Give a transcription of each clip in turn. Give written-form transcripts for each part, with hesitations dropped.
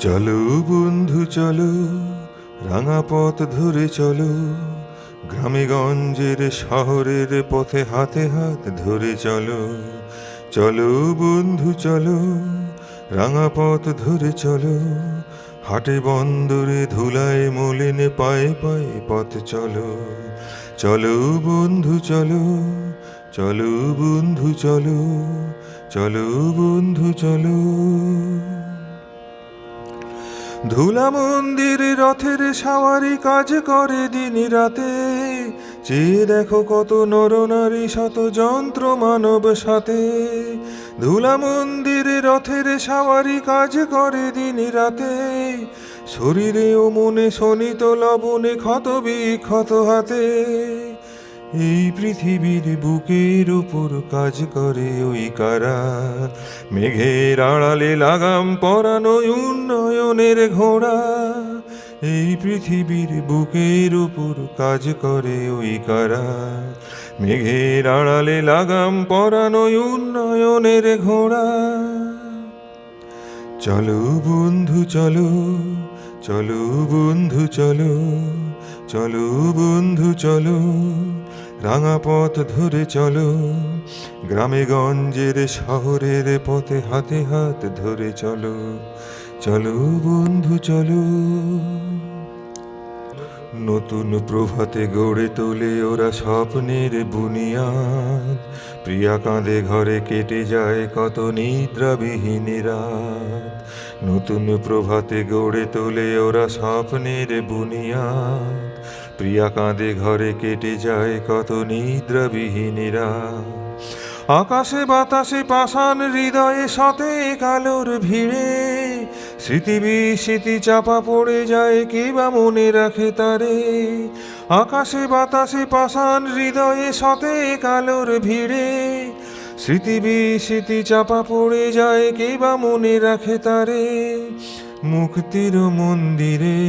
চলো বন্ধু চলো, রাঙা পথ ধরে চলো, গ্রামে গঞ্জের শহরের পথে হাতে হাত ধরে চলো। চলো বন্ধু চলো, রাঙা পথ ধরে চলো, হাটে বন্দরে ধুলায় মলিন পায়ে পায়ে পথ চলো। চলো বন্ধু চলো, চলো বন্ধু চলো, চলো বন্ধু চলো। ধুলা মন্দির রথের সাওয়ারি কাজ করে দিন রাতে, চেয়ে দেখো কত নরনারী শত যন্ত্র মানব সাথে। ধুলা মন্দির রথের সাওয়ারি কাজ করে দিন রাতে, শরীরে ও মনে শোনিত লবণে ক্ষত বিক্ষত হাতে। এই পৃথিবীর বুকের উপর কাজ করে ওই কারা, মেঘের আড়ালে লাগাম পরানো উন্নয়নের ঘোড়া। এই পৃথিবীর বুকের উপর কাজ করে ওই কারা, মেঘের আড়ালে লাগাম পরানো উন্নয়নের ঘোড়া। চলো বন্ধু চলো, চলো বন্ধু চলো, চলো বন্ধু চলো, রাঙা পথ ধরে চলো, গ্রামে গঞ্জের শহরের পথে হাতে হাত ধরে চলো। চলো বন্ধু চলো। নতুন প্রভাতে গড়ে তোলে ওরা স্বপ্নের বুনিয়াদ, প্রিয়া কাঁধে ঘরে কেটে যায় কত নিদ্রাবিহীন রাত। নতুন প্রভাতে গড়ে তোলে ওরা স্বপ্নের বুনিয়াদ, প্রিয়া কাঁধে ঘরে কেটে যায় কত নিদ্রাবিহীন রাত। আকাশে বাতাসে পাষাণ হৃদয়ে শতে কালোর ভিড়ে, স্মৃতি বিস্মৃতি চাপা পড়ে যায় কে বা মনে রাখে তারে। আকাশে বাতাসে পাষাণ হৃদয়ে শতে কালোর ভিড়ে, স্মৃতি বিস্মৃতি চাপা পড়ে যায় কে বা মনে রাখে তারে। মুক্তির মন্দিরে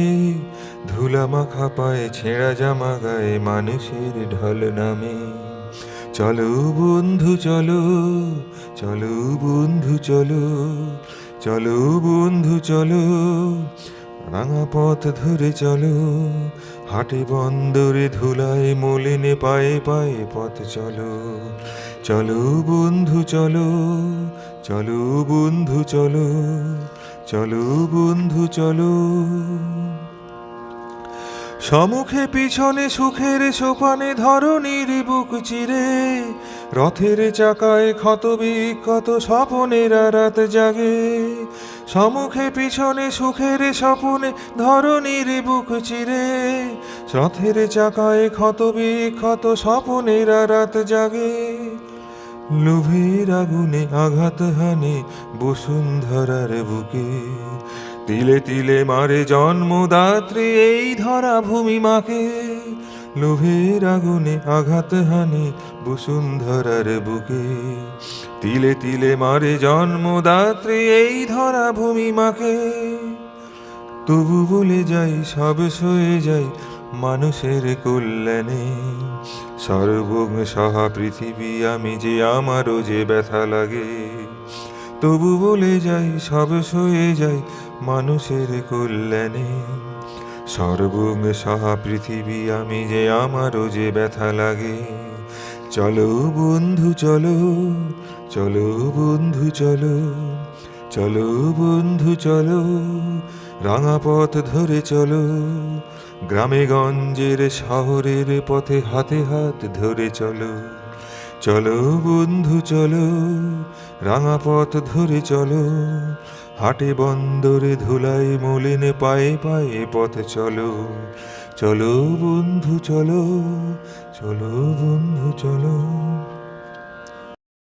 ধুলা মাখা পায়ে ছেঁড়া জামা গায়ে মানুষের ঢল নামে। চলো বন্ধু চলো, চলো বন্ধু চলো, চলো বন্ধু চলো, রাঙা পথ ধরে চলো, হাটে বন্দরে ধুলায় মলিনে পায়ে পায়ে পথ চলো। চলো বন্ধু চলো, চলো বন্ধু চলো, চলো বন্ধু চলো। সম্মুখে পিছনে সুখের সোপানে ধরণীর বুক চিরে, রথের চাকায় ক্ষত বিক্ষত স্বপনের রাত জাগে। সম্মুখে পিছনে সুখের স্বপনে ধরণীর বুক চিরে, রথের চাকায় ক্ষত বিক্ষত স্বপনের রাত জাগে। লোভের আগুনে আঘাত হানে বসুন্ধরার বুকে, তিলে তিলে মারে জন্মদাত্রী এই ধরা ভূমি মাকে। লোভের আগুনে আঘাত হানে বসুন্ধরার বুকে, তিলে তিলে মারে জন্মদাত্রী এই ধরা ভূমি মাকে। তবু বলে যাই সব সয়ে যাই মানুষের কল্যাণে, সর্বং সাহা পৃথিবী আমি যে আমারও যে ব্যথা লাগে। তবু বলে যাই সব সয়ে যাই মানুষের কল্যাণে, সর্বং সাহা পৃথিবী আমি যে আমারও যে ব্যথা লাগে। চলো বন্ধু চলো, চলো বন্ধু চলো, চলো বন্ধু চলো, রাঙা পথ ধরে চলো, গ্রামে গঞ্জের শহরের পথে হাতে হাত ধরে চলো। চলো বন্ধু চলো, রাঙা পথ ধরে চলো, হাটে বন্দরে ধুলায় মলিন পায়ে পায়ে পথ চলো। চলো বন্ধু চলো, চলো বন্ধু চলো।